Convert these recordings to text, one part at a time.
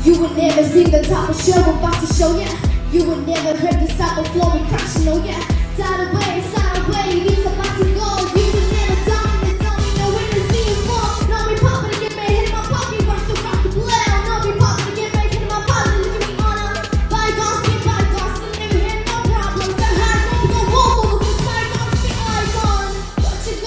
You would never see the type of show I'm about to show ya. You would never heard this type of flow and crashing, oh yeah. Sideaway, it's about to go. You would never tell me no when to see it fall. No me poppin' to get my head in my pocket, rush to rock the blow. No me poppin' to get my head in my pocket, look at me on a bygones, be bygones, and never had no problems. I had no go whoa, cause bygones be icons. What you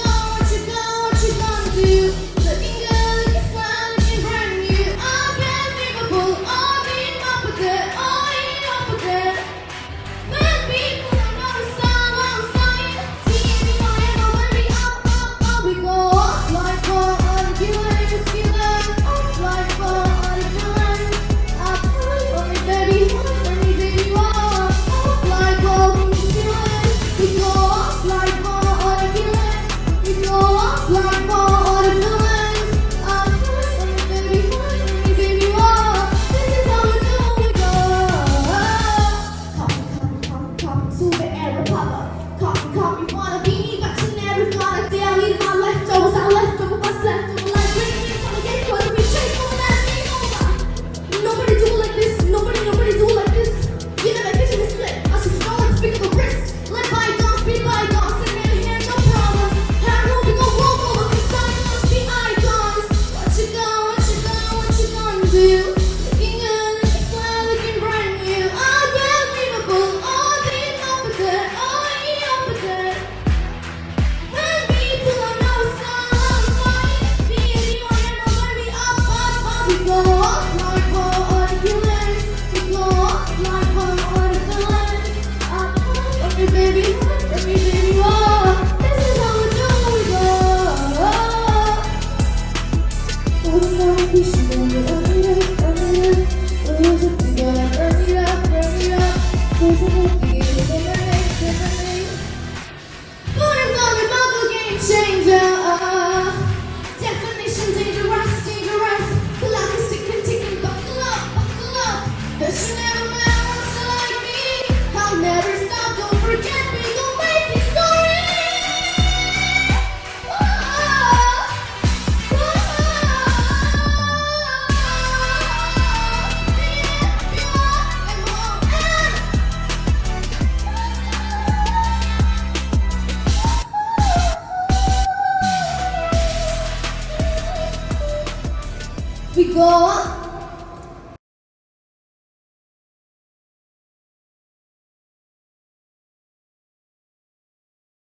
gonna do? Looking good, looking fine, looking brand new. I'm brand Liverpool, all being up with it, all eating up with it. When people don't know the song I'm singing, see me on and on when we up, we go up like for all the killers, up like for all the killers, up for me baby, up like for all the killers, we go up like for all the killers, we go up like for all the killers, up for me baby, this is how we do, we go. Copy, super air popper. Copy, wanna be me, but you never gonna tell me my leftovers. I leftover, what's leftover? Like bring me from the get cause we chase for that thing over. Nobody do like this, nobody do like this. You never catch me slip. I should know and speak of the wrist. Let bygones be bygones, and never hear no problems. Have room to go walk over, cause bygones be icons. What you gonna do? Looking good, looking fly, looking brand new. I'm brand Liverpool, all being up with it, all eating up with it. When people don't know the song I'm singing, being you and know when we up. We go up like for all the killers, we go up like for all the killers. Up, let me baby, whoa. This is how we do, we go. Oh no, we should burn it up. Oh, we gotta burn it up. There's a movie, it's a lemonade. But I'm gonna bubble game changer. Definition dangerous. The clock is ticking, buckle up. Cause you never met a monster like me. I'll never stop, don't forget me, don't make me story. We go up